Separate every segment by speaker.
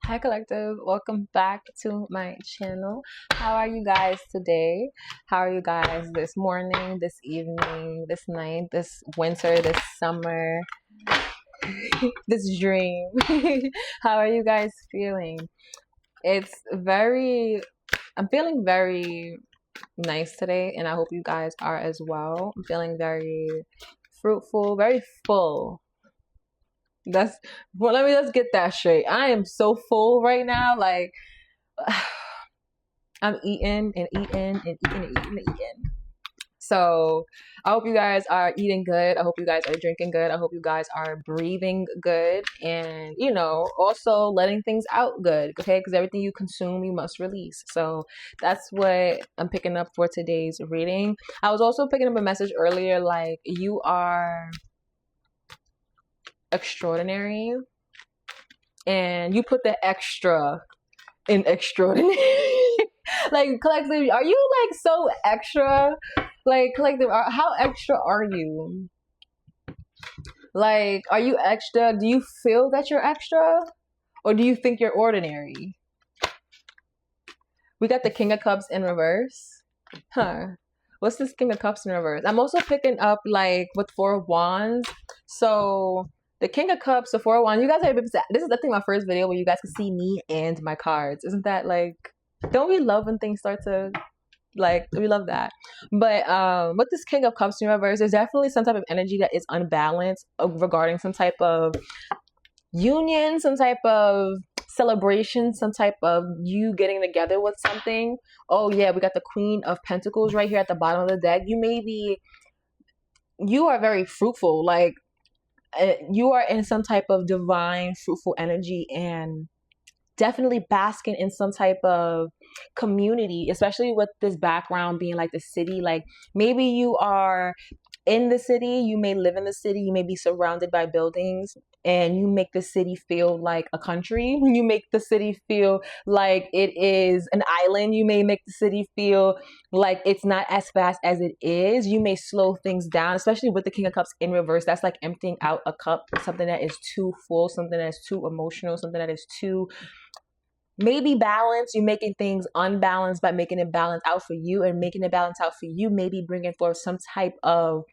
Speaker 1: Hi Collective, welcome back to my channel. How are you guys today? How are you guys this morning, this evening, this night, this winter, this summer, this dream? How are you guys feeling? I'm feeling very nice today, and I hope you guys are as well. I'm feeling very fruitful, very full. That's well, let me just get that straight. I am so full right now, like I'm eating and eating and eating and eating and eating. So I hope you guys are eating good. I hope you guys are drinking good. I hope you guys are breathing good and, also letting things out good. Okay. Because everything you consume, you must release. So that's what I'm picking up for today's reading. I was also picking up a message earlier like, you are extraordinary and you put the extra in extraordinary. Like collectively, are you like so extra? Like collective, how extra are you? Like, are you extra? Do you feel that you're extra, or do you think you're ordinary? We got the King of Cups in reverse. Huh? What's this King of Cups in reverse? I'm also picking up like with Four of Wands. So the King of Cups, the Four of Wands. You guys are able to. This is I think my first video where you guys can see me and my cards. Isn't that like? Don't we love when things start to like? We love that. But with this King of Cups in reverse, there's definitely some type of energy that is unbalanced regarding some type of union, some type of celebration, some type of you getting together with something. Oh yeah, we got the Queen of Pentacles right here at the bottom of the deck. You are very fruitful, like you are in some type of divine fruitful energy and definitely basking in some type of community, especially with this background being like the city. Like maybe you are in the city, you may live in the city, you may be surrounded by buildings, and you make the city feel like a country. You make the city feel like it is an island. You may make the city feel like it's not as fast as it is. You may slow things down, especially with the King of Cups in reverse. That's like emptying out a cup, something that is too full, something that is too emotional, something that is too maybe balance. You're making things unbalanced by making it balance out for you, and making it balance out for you, maybe bringing forth some type of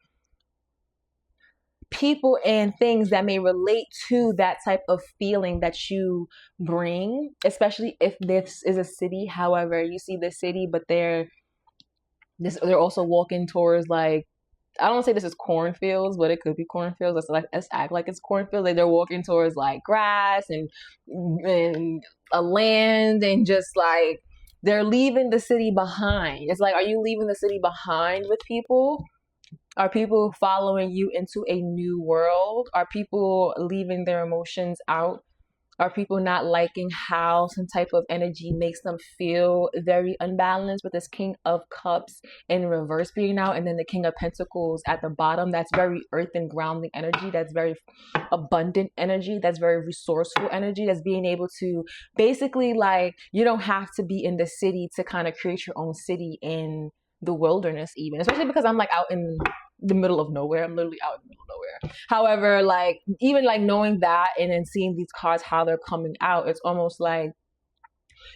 Speaker 1: people and things that may relate to that type of feeling that you bring, especially if this is a city. However, you see the city, but they're also walking towards like, I don't want to say this is cornfields, but it could be cornfields. Let's act like it's cornfields. Like they're walking towards like grass and a land, and just like they're leaving the city behind. It's like, are you leaving the city behind with people? Are people following you into a new world? Are people leaving their emotions out? Are people not liking how some type of energy makes them feel very unbalanced with this King of Cups in reverse being out, and then the King of Pentacles at the bottom? That's very earth and grounding energy. That's very abundant energy. That's very resourceful energy. That's being able to basically, like, you don't have to be in the city to kind of create your own city in the wilderness, even, especially because I'm like out in the middle of nowhere. I'm literally out in the middle of nowhere. However, like even like knowing that and then seeing these cards, how they're coming out, it's almost like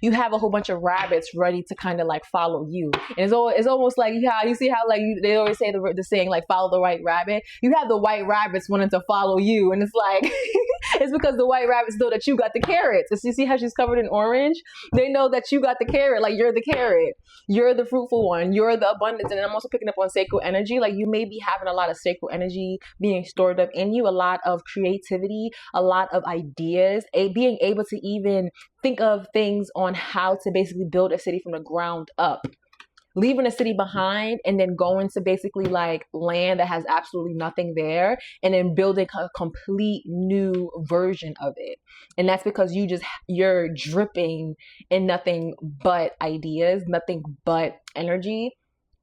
Speaker 1: you have a whole bunch of rabbits ready to kind of like follow you. And it's almost like how you see how like they always say the saying like follow the white rabbit. You have the white rabbits wanting to follow you, and it's like it's because the white rabbits know that you got the carrots. So you see how she's covered in orange? They know that you got the carrot. Like you're the carrot. You're the fruitful one. You're the abundance. And I'm also picking up on sacral energy. Like you may be having a lot of sacral energy being stored up in you, a lot of creativity, a lot of ideas, being able to even think of things on how to basically build a city from the ground up, leaving a city behind and then going to basically like land that has absolutely nothing there, and then building a complete new version of it. And that's because you're dripping in nothing but ideas, nothing but energy,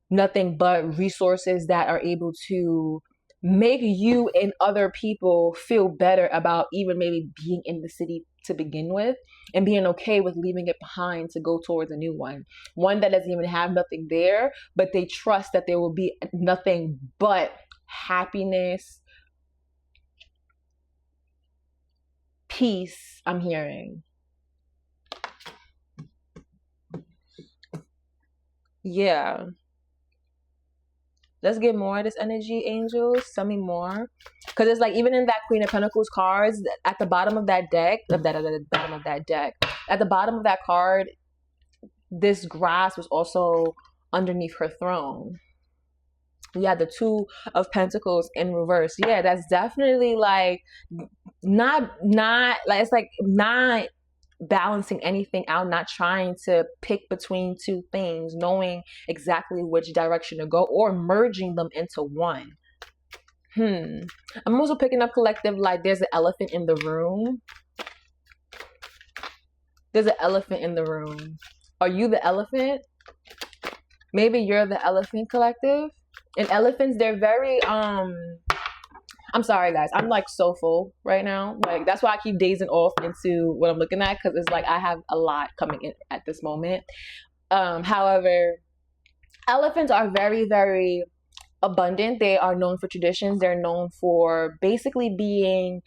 Speaker 1: nothing but resources that are able to make you and other people feel better about even maybe being in the city to begin with, and being okay with leaving it behind to go towards a new one that doesn't even have nothing there, but they trust that there will be nothing but happiness, peace. I'm hearing Yeah. Let's get more of this energy, angels. Tell me more. Because it's like, even in that Queen of Pentacles cards, at the bottom of that deck, at the bottom of that deck, at the bottom of that card, this grass was also underneath her throne. We had the Two of Pentacles in reverse. Yeah, that's definitely like not like, it's like not balancing anything out, not trying to pick between two things, knowing exactly which direction to go, or merging them into one. I'm also picking up collective, like there's an elephant in the room. There's an elephant in the room. Are you the elephant? Maybe you're the elephant, collective. And elephants, they're very I'm sorry guys, I'm like so full right now. Like that's why I keep dazing off into what I'm looking at, because it's like I have a lot coming in at this moment. However, elephants are very, very abundant. They are known for traditions. They're known for basically being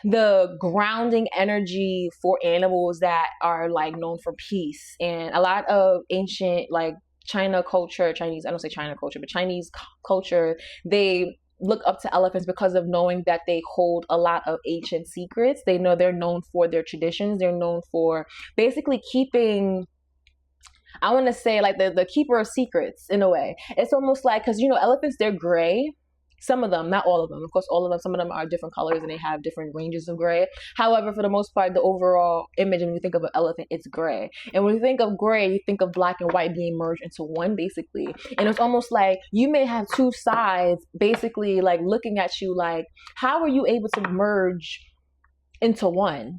Speaker 1: the grounding energy for animals that are like known for peace. And a lot of ancient like China culture, Chinese, I don't say China culture, but Chinese culture, they look up to elephants because of knowing that they hold a lot of ancient secrets. They know they're known for their traditions. They're known for basically keeping, I want to say like the keeper of secrets in a way. It's almost like, because you know, elephants, they're gray. Some of them, not all of them. Of course, all of them, some of them are different colors and they have different ranges of gray. However, for the most part, the overall image, when you think of an elephant, it's gray. And when you think of gray, you think of black and white being merged into one, basically. And it's almost like you may have two sides, basically, like looking at you like, how are you able to merge into one?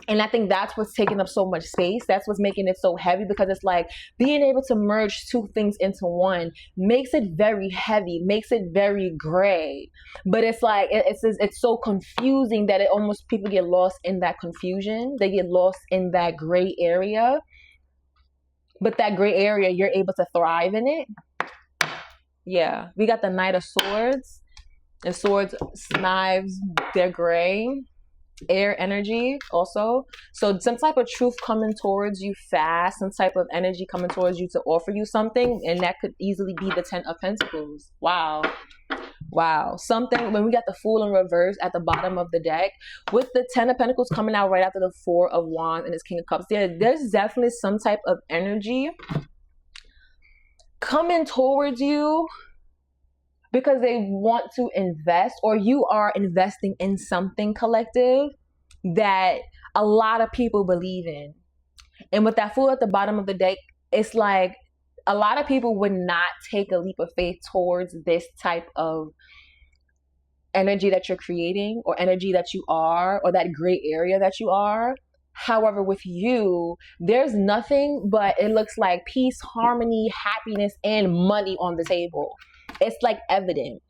Speaker 1: And I think that's what's taking up so much space. That's what's making it so heavy, because it's like being able to merge two things into one makes it very heavy, makes it very gray. But it's like, it's so confusing that it almost, people get lost in that confusion. They get lost in that gray area. But that gray area, you're able to thrive in it. Yeah. We got the Knight of Swords. And swords, knives, they're gray. Air energy also. So some type of truth coming towards you fast, some type of energy coming towards you to offer you something, and that could easily be the 10 of Pentacles. Wow. Something, when we got the Fool in reverse at the bottom of the deck, with the 10 of Pentacles coming out right after the 4 of Wands and this King of Cups, there's definitely some type of energy coming towards you because they want to invest, or you are investing in something, collective, that a lot of people believe in. And with that Fool at the bottom of the deck, it's like a lot of people would not take a leap of faith towards this type of energy that you're creating, or energy that you are, or that gray area that you are. However, with you, there's nothing but, it looks like peace, harmony, happiness, and money on the table. It's like evident.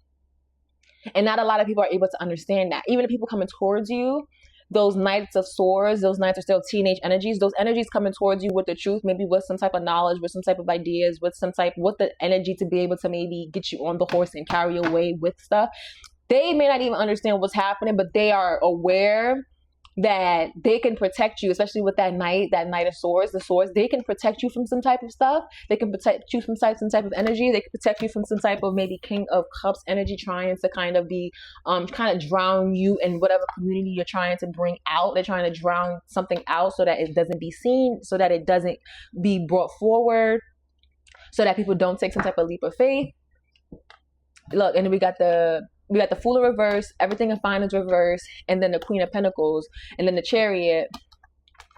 Speaker 1: And not a lot of people are able to understand that. Even the people coming towards you, those Knights of Swords, those Knights are still teenage energies. Those energies coming towards you with the truth, maybe with some type of knowledge, with some type of ideas, with the energy to be able to maybe get you on the horse and carry you away with stuff. They may not even understand what's happening, but they are aware that they can protect you, especially with that Knight of Swords, the swords. They can protect you from some type of stuff. They can protect you from some type of energy. They can protect you from some type of maybe King of Cups energy, trying to kind of be, kind of drown you in whatever community you're trying to bring out. They're trying to drown something out so that it doesn't be seen, so that it doesn't be brought forward, so that people don't take some type of leap of faith. Look, and then we got the Fool in reverse, everything in fine is reverse, and then the Queen of Pentacles, and then the Chariot.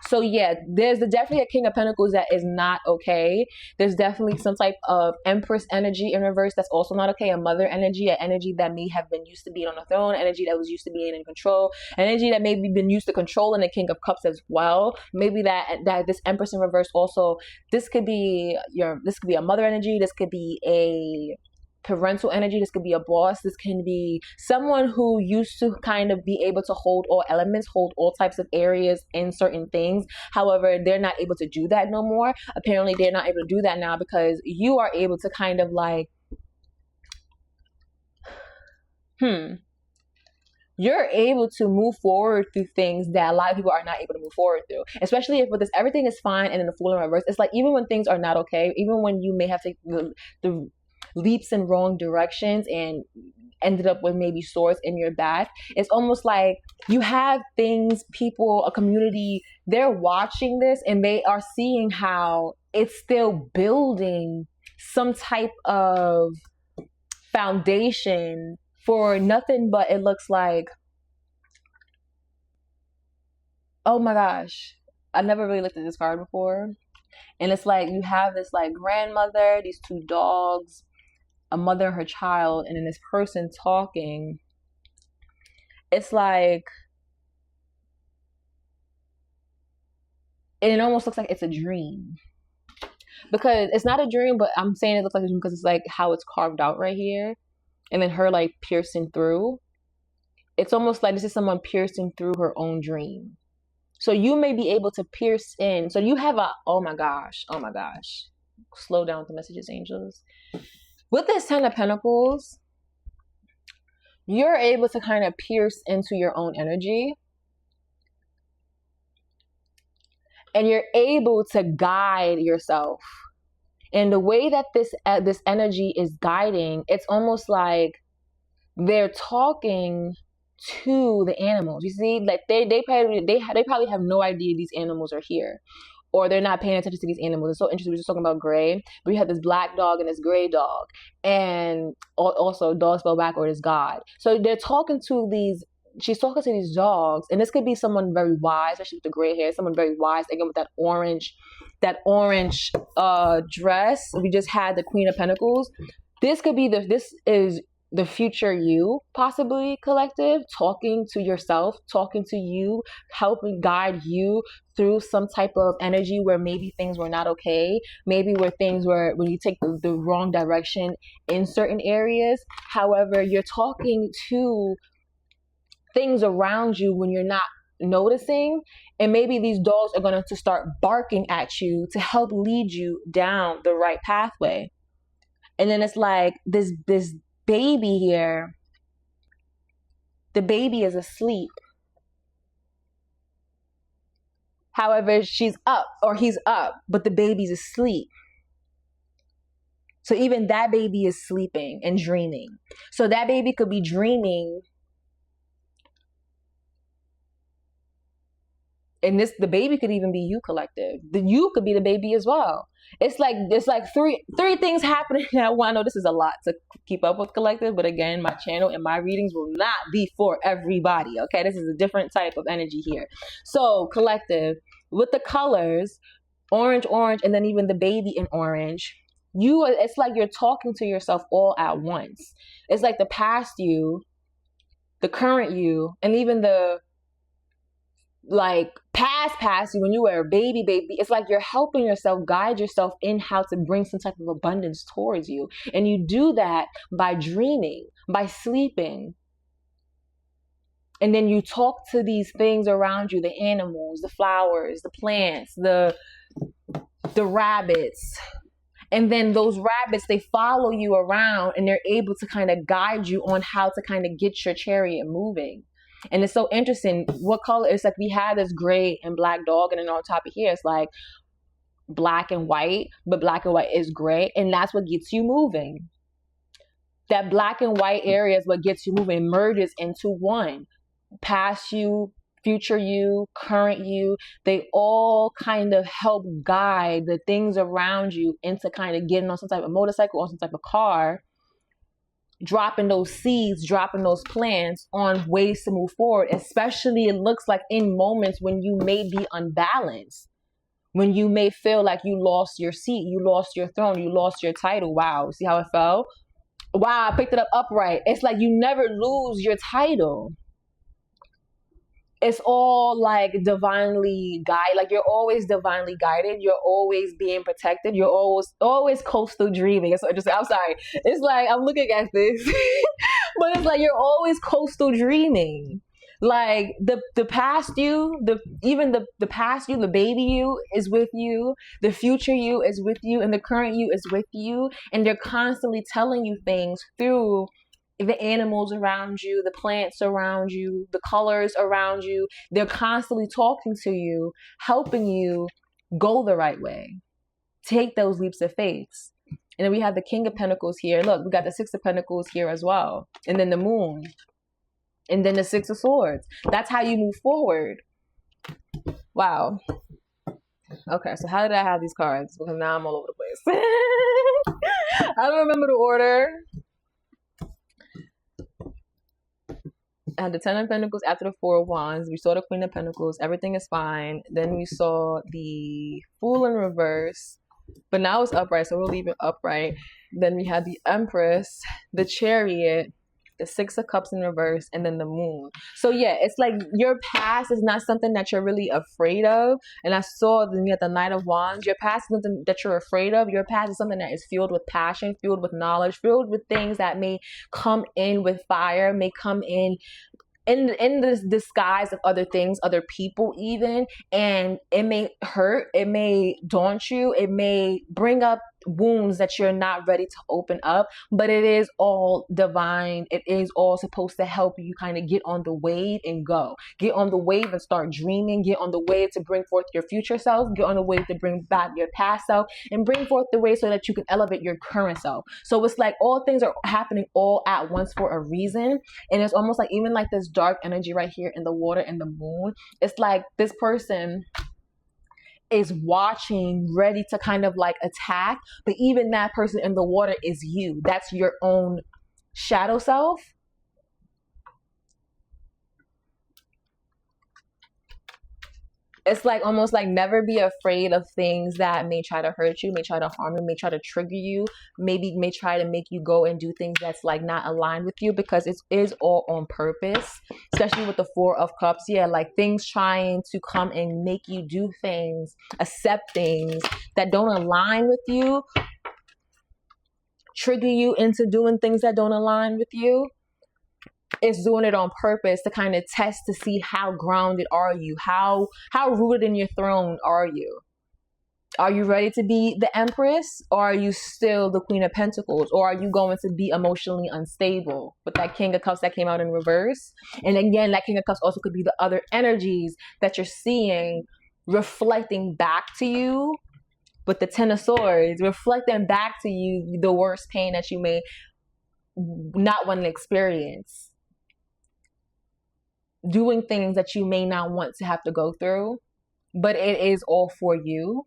Speaker 1: So yeah, there's definitely a King of Pentacles that is not okay. There's definitely some type of Empress energy in reverse that's also not okay. A Mother energy, an energy that may have been used to being on the throne, energy that was used to being in control, energy that maybe been used to controlling the King of Cups as well. Maybe that this Empress in reverse also, this could be a Mother energy, this could be a parental energy, this could be a boss, this can be someone who used to kind of be able to hold all elements, hold all types of areas in certain things. However, they're not able to do that no more. Apparently they're not able to do that now, because you are able to kind of like you're able to move forward through things that a lot of people are not able to move forward through. Especially if with this everything is fine and then the Fool in reverse. It's like even when things are not okay, even when you may have taken the leaps in wrong directions and ended up with maybe swords in your back, it's almost like you have things, people, a community, they're watching this and they are seeing how it's still building some type of foundation for nothing but it looks like, oh my gosh, I never really looked at this card before. And it's like you have this like grandmother, these two dogs, a mother and her child, and then this person talking. It's like, and it almost looks like it's a dream. Because it's not a dream, but I'm saying it looks like a dream because it's like how it's carved out right here. And then her like piercing through. It's almost like this is someone piercing through her own dream. So you may be able to pierce in. So you have a, oh my gosh. Slow down with the messages, angels. With this 10 of Pentacles, you're able to kind of pierce into your own energy. And you're able to guide yourself. And the way that this energy is guiding, it's almost like they're talking to the animals. You see, like they probably have no idea these animals are here, or they're not paying attention to these animals. It's so interesting. We're just talking about gray, but you have this black dog and this gray dog, and also dog spelled backward is God. So they're talking to these. She's talking to these dogs, and this could be someone very wise, especially with the gray hair. Someone very wise, again with that orange dress. We just had the Queen of Pentacles. This could be this is the future you, possibly, collective, talking to yourself, talking to you, helping guide you through some type of energy where maybe things were not okay, maybe where things were, when you take the wrong direction in certain areas. However, you're talking to things around you when you're not noticing, and maybe these dogs are going to start barking at you to help lead you down the right pathway. And then it's like this baby here, the baby is asleep. However, she's up or he's up, but the baby's asleep. So even that baby is sleeping and dreaming. So that baby could be dreaming. And the baby could even be you, collective. You could be the baby as well. It's like three things happening at once. I know this is a lot to keep up with, collective, but again, my channel and my readings will not be for everybody. Okay, this is a different type of energy here. So collective, with the colors, orange, and then even the baby in orange, it's like you're talking to yourself all at once. It's like the past you, the current you, and even the like past you when you were a baby. It's like you're helping yourself guide yourself in how to bring some type of abundance towards you. And you do that by dreaming, by sleeping. And then you talk to these things around you, the animals, the flowers, the plants, the rabbits. And then those rabbits, they follow you around and they're able to kind of guide you on how to kind of get your chariot moving. And it's so interesting. What color? It's like we have this gray and black dog, and then on top of here, it's like black and white, but black and white is gray, and that's what gets you moving. That black and white area is what gets you moving, merges into one. Past you, future you, current you, they all kind of help guide the things around you into kind of getting on some type of motorcycle or some type of car, dropping those seeds, dropping those plants on ways to move forward. Especially it looks like in moments when you may be unbalanced, when you may feel like you lost your seat, you lost your throne, you lost your title. Wow, see how it fell? Wow, I picked it up upright. It's like you never lose your title. It's all like divinely guided. Like you're always divinely guided. You're always being protected. You're always coastal dreaming. I'm sorry. It's like I'm looking at this, but it's like you're always coastal dreaming. Like the past you, the past you, the baby you is with you. The future you is with you, and the current you is with you. And they're constantly telling you things through the animals around you, the plants around you, the colors around you, they're constantly talking to you, helping you go the right way. Take those leaps of faith. And then we have the King of Pentacles here. Look, we got the Six of Pentacles here as well. And then the Moon. And then the Six of Swords. That's how you move forward. Wow. Okay, so how did I have these cards? Because now I'm all over the place. I don't remember the order. I had the Ten of Pentacles after the Four of Wands. We saw the Queen of Pentacles. Everything is fine. Then we saw the Fool in reverse. But now it's upright, so we'll leave it upright. Then we had the Empress, the Chariot, the Six of Cups in reverse, and then the Moon. So yeah, it's like your past is not something that you're really afraid of. And I saw the Knight of Wands. Your past is something that you're afraid of. Your past is something that is filled with passion, filled with knowledge, filled with things that may come in with fire, may come in this disguise of other things, other people even, and it may hurt, it may daunt you, it may bring up wounds that you're not ready to open up, but it is all divine. It is all supposed to help you kind of get on the wave and go. Get on the wave and start dreaming. Get on the wave to bring forth your future self. Get on the wave to bring back your past self and bring forth the way so that you can elevate your current self. So it's like all things are happening all at once for a reason. And it's almost like even like this dark energy right here in the water and the moon. It's like this person is watching, ready to kind of like attack, but even that person in the water is you. That's your own shadow self. It's like almost like never be afraid of things that may try to hurt you, may try to harm you, may try to trigger you, maybe may try to make you go and do things that's like not aligned with you, because it is all on purpose, especially with the Four of Cups. Yeah, like things trying to come and make you do things, accept things that don't align with you, trigger you into doing things that don't align with you. It's doing it on purpose to kind of test to see how grounded are you, how rooted in your throne are you. Are you ready to be the Empress, or are you still the Queen of Pentacles, or are you going to be emotionally unstable with that King of Cups that came out in reverse? And again, that King of Cups also could be the other energies that you're seeing reflecting back to you with the Ten of Swords, reflecting back to you the worst pain that you may not want to experience. Doing things that you may not want to have to go through, but it is all for you.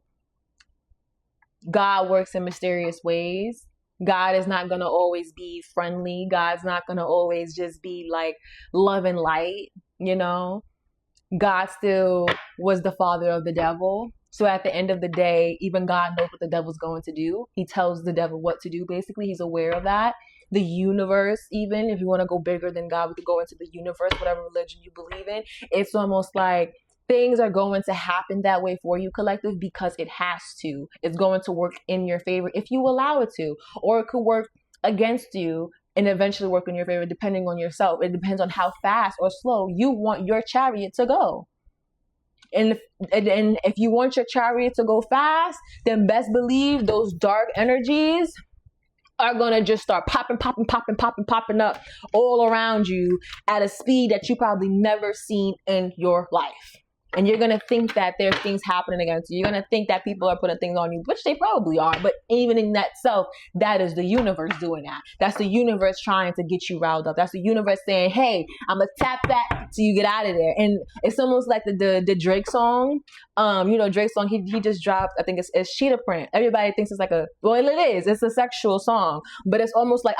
Speaker 1: God works in mysterious ways. God is not going to always be friendly. God's not going to always just be like love and light, you know. God still was the father of the devil. So at the end of the day, even God knows what the devil's going to do. He tells the devil what to do, basically. He's aware of that. The universe, even if you want to go bigger than God, we could go into the universe, whatever religion you believe in. It's almost like things are going to happen that way for you, collective, because it has to. It's going to work in your favor if you allow it to, or it could work against you and eventually work in your favor, depending on yourself. It depends on how fast or slow you want your chariot to go. And if you want your chariot to go fast, then best believe those dark energies are going to just start popping up all around you at a speed that you probably never seen in your life. And you're going to think that there's things happening against you. You're going to think that people are putting things on you, which they probably are. But even in that self, that is the universe doing that. That's the universe trying to get you riled up. That's the universe saying, hey, I'm going to tap that till you get out of there. And it's almost like the Drake song. You know, Drake's song, he just dropped, I think it's Cheetah Print. Everybody thinks it's like well, it is. It's a sexual song. But it's almost like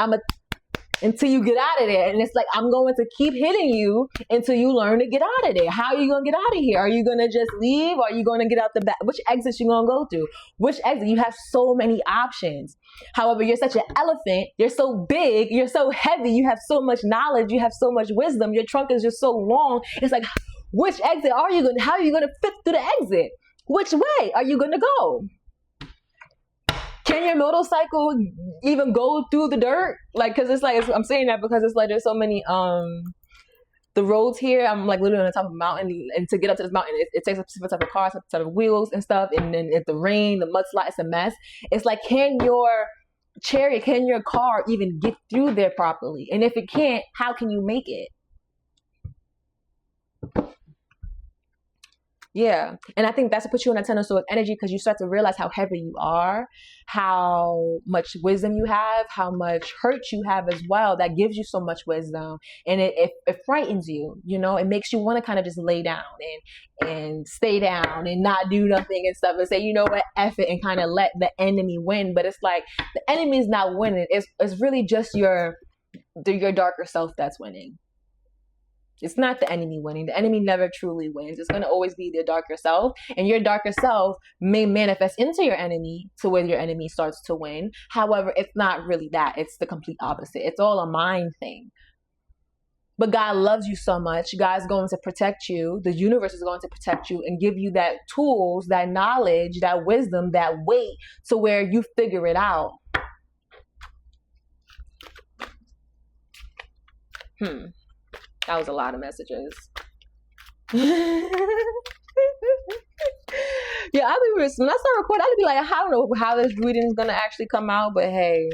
Speaker 1: until you get out of there. And it's like, I'm going to keep hitting you until you learn to get out of there. How are you going to get out of here? Are you going to just leave? Or are you going to get out the back? Which exit you going to go through? Which exit? You have so many options. However, you're such an elephant. You're so big. You're so heavy. You have so much knowledge. You have so much wisdom. Your trunk is just so long. It's like, which exit are you going to, how are you going to fit through the exit? Which way are you going to go? Can your motorcycle even go through the dirt? Like, cause it's like, I'm saying that because it's like, there's so many, the roads here, I'm like literally on the top of a mountain, and to get up to this mountain, it takes a specific type of car, specific type of wheels and stuff. And then if the rain, the mudslide, it's a mess. It's like, can your chariot, can your car even get through there properly? And if it can't, how can you make it? Yeah. And I think that's what puts you in a 10 of swords energy, because you start to realize how heavy you are, how much wisdom you have, how much hurt you have as well. That gives you so much wisdom. And it frightens you, you know, it makes you want to kind of just lay down and stay down and not do nothing and stuff and say, you know what, F it, and kind of let the enemy win. But it's like the enemy is not winning. It's really just your darker self that's winning. It's not the enemy winning. The enemy never truly wins. It's going to always be the darker self. And your darker self may manifest into your enemy to where your enemy starts to win. However, it's not really that. It's the complete opposite. It's all a mind thing. But God loves you so much. God's going to protect you. The universe is going to protect you and give you that tools, that knowledge, that wisdom, that weight to where you figure it out. That was a lot of messages. Yeah, I think when I start recording, I'd be like, I don't know how this reading is gonna actually come out, but hey,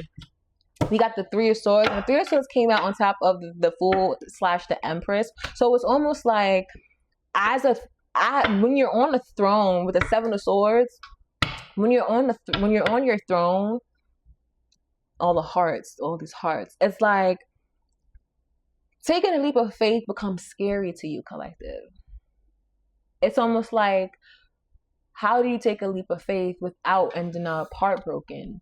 Speaker 1: we got the Three of Swords, and the Three of Swords came out on top of the Fool / the Empress. So it's almost like when you're on the throne with the Seven of Swords, when you're on your throne, all these hearts, it's like taking a leap of faith becomes scary to you, collective. It's almost like, how do you take a leap of faith without ending up heartbroken?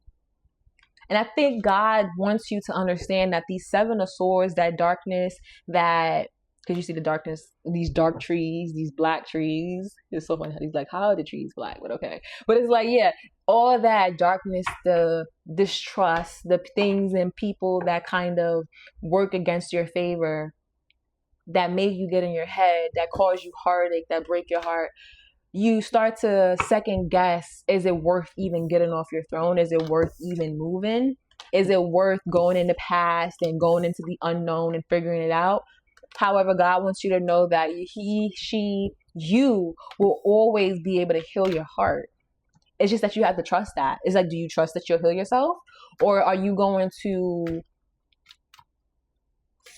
Speaker 1: And I think God wants you to understand that these Seven of Swords, that darkness, that, because you see the darkness, these dark trees, these black trees. It's so funny how he's like, how are the trees black? But okay. But it's like, yeah, all that darkness, the distrust, the things and people that kind of work against your favor, that make you get in your head, that cause you heartache, that break your heart. You start to second guess, is it worth even getting off your throne? Is it worth even moving? Is it worth going in the past and going into the unknown and figuring it out? However, God wants you to know that you will always be able to heal your heart. It's just that you have to trust that. It's like, do you trust that you'll heal yourself? Or are you going to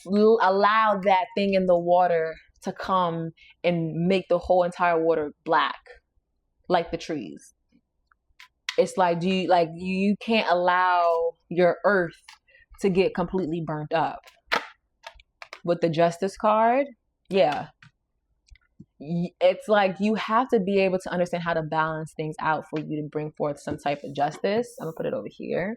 Speaker 1: allow that thing in the water to come and make the whole entire water black, like the trees? It's like, you can't allow your earth to get completely burnt up. With the Justice card, yeah, it's like you have to be able to understand how to balance things out for you to bring forth some type of justice. I'm gonna put it over here.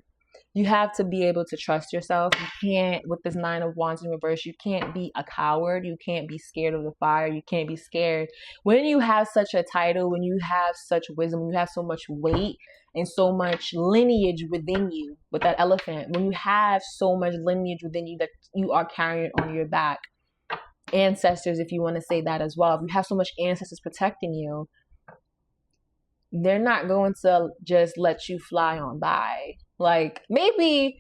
Speaker 1: You have to be able to trust yourself. You can't, with this Nine of Wands in reverse, you can't be a coward. You can't be scared of the fire. You can't be scared. When you have such a title, when you have such wisdom, when you have so much weight and so much lineage within you, with that elephant, when you have so much lineage within you that you are carrying on your back, ancestors, if you want to say that as well, if you have so much ancestors protecting you, they're not going to just let you fly on by. Like, maybe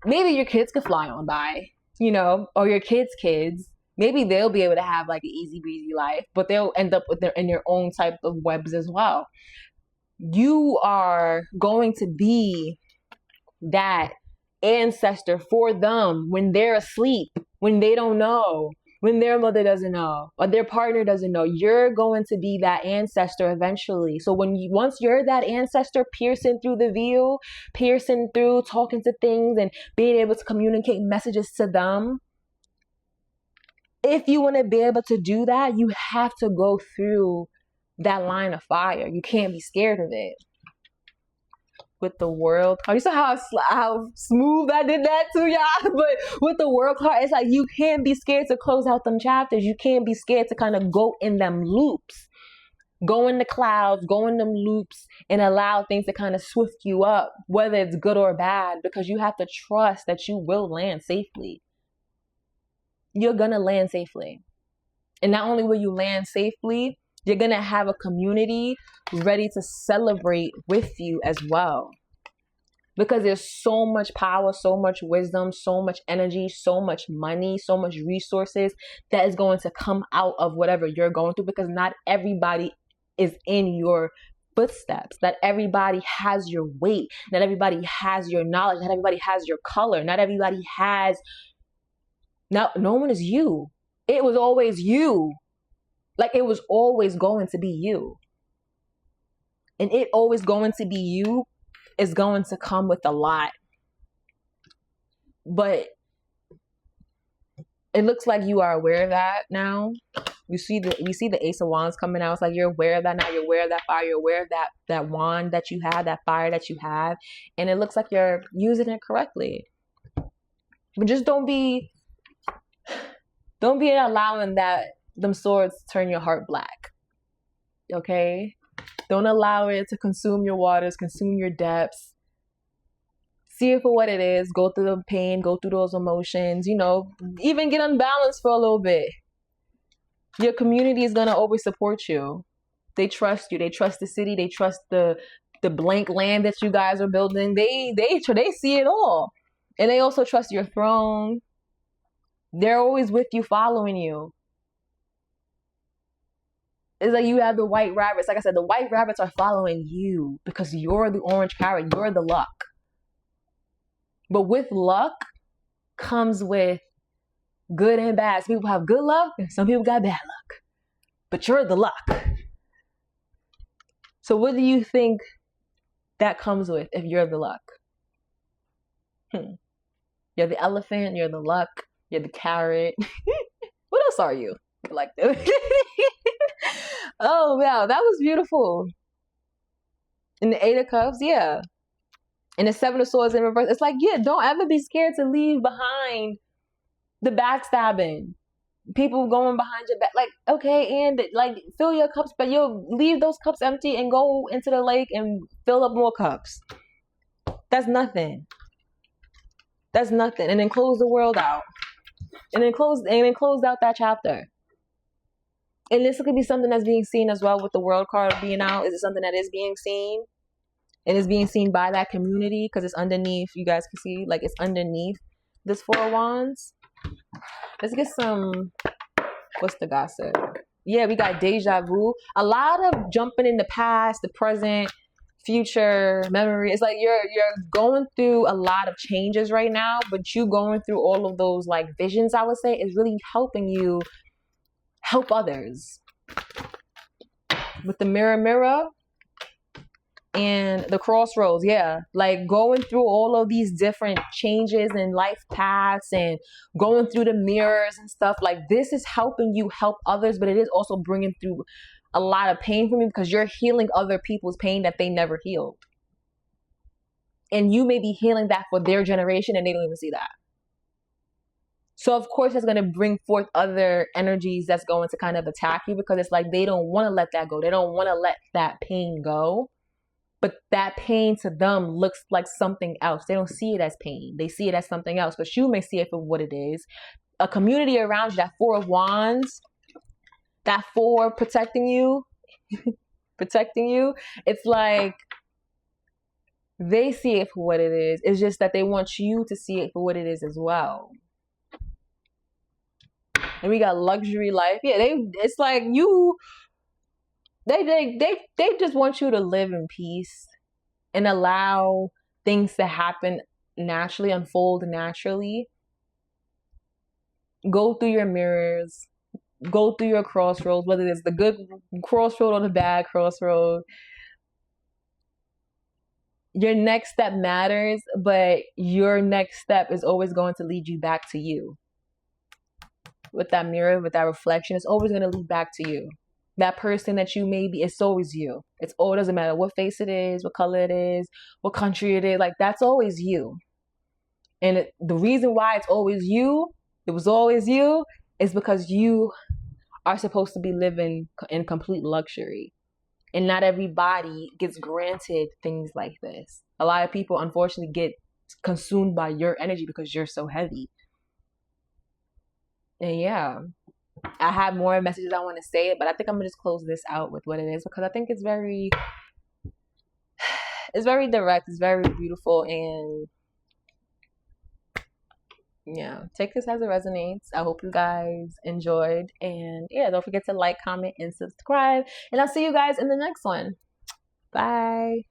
Speaker 1: your kids could fly on by, you know, or your kids' kids. Maybe they'll be able to have like an easy breezy life, but they'll end up in their own type of webs as well. You are going to be that ancestor for them when they're asleep, when they don't know, when their mother doesn't know or their partner doesn't know. You're going to be that ancestor eventually. So once you're that ancestor, piercing through the veil, piercing through, talking to things and being able to communicate messages to them, if you want to be able to do that, you have to go through that line of fire. You can't be scared of it. With the World card, you saw how smooth I did that too, y'all. But with the World card, it's like you can't be scared to close out them chapters. You can't be scared to kind of go in them loops, go in the clouds, go in them loops, and allow things to kind of swift you up, whether it's good or bad, because you have to trust that you will land safely. You're gonna land safely, and not only will you land safely, you're going to have a community ready to celebrate with you as well. Because there's so much power, so much wisdom, so much energy, so much money, so much resources that is going to come out of whatever you're going through. Because not everybody is in your footsteps. Not everybody has your weight. Not everybody has your knowledge. Not everybody has your color. Not everybody has. No one is you. It was always you. Like, it was always going to be you. And it always going to be you is going to come with a lot. But it looks like you are aware of that now. We see the Ace of Wands coming out. It's like you're aware of that now. You're aware of that fire. You're aware of that wand that you have, that fire that you have. And it looks like you're using it correctly. But just don't be allowing them swords turn your heart black. Okay? Don't allow it to consume your waters, consume your depths. See it for what it is. Go through the pain, go through those emotions, even get unbalanced for a little bit. Your community is going to always support you. They trust you. They trust the city. They trust the blank land that you guys are building. They see it all. And they also trust your throne. They're always with you, following you. It's like you have the white rabbits. Like I said, the white rabbits are following you because you're the orange carrot. You're the luck. But with luck comes with good and bad. Some people have good luck and some people got bad luck. But you're the luck. So what do you think that comes with if you're the luck? You're the elephant, you're the luck, you're the carrot. What else are you? Like, oh wow, that was beautiful. And the Eight of Cups, yeah. And the Seven of Swords in reverse. It's like, yeah, don't ever be scared to leave behind the backstabbing. People going behind your back. Like, okay, and like fill your cups, but you'll leave those cups empty and go into the lake and fill up more cups. That's nothing. That's nothing. And then close the world out. And then close out that chapter. And this could be something that's being seen as well with the World card being out. Is it something that is being seen? And it's being seen by that community because it's underneath. You guys can see, like, it's underneath this Four of Wands. Let's get some. What's the gossip? Yeah, we got deja vu. A lot of jumping in the past, the present, future, memory. It's like you're going through a lot of changes right now, but you going through all of those like visions, I would say, is really helping you help others. With the mirror and the crossroads, yeah, like going through all of these different changes in life paths and going through the mirrors and stuff, like this is helping you help others, but it is also bringing through a lot of pain for me because you're healing other people's pain that they never healed. And you may be healing that for their generation and they don't even see that. So of course that's going to bring forth other energies that's going to kind of attack you because it's like they don't want to let that go. They don't want to let that pain go. But that pain to them looks like something else. They don't see it as pain. They see it as something else. But you may see it for what it is. A community around you, that Four of Wands, that Four protecting you, it's like they see it for what it is. It's just that they want you to see it for what it is as well. And we got luxury life. Yeah, it's like you... They just want you to live in peace and allow things to happen naturally, unfold naturally. Go through your mirrors, go through your crossroads, whether it's the good crossroad or the bad crossroad. Your next step matters, but your next step is always going to lead you back to you. With that mirror, with that reflection, it's always going to lead back to you. That person that you may be, it's always you. It doesn't matter what face it is, what color it is, what country it is. Like, that's always you. And the reason why it's always you, it was always you, is because you are supposed to be living in complete luxury. And not everybody gets granted things like this. A lot of people, unfortunately, get consumed by your energy because you're so heavy. And yeah. I have more messages I want to say, but I think I'm gonna just close this out with what it is because I think it's very direct, it's very beautiful, and yeah, take this as it resonates. I hope you guys enjoyed, and yeah, don't forget to like, comment, and subscribe, and I'll see you guys in the next one. Bye.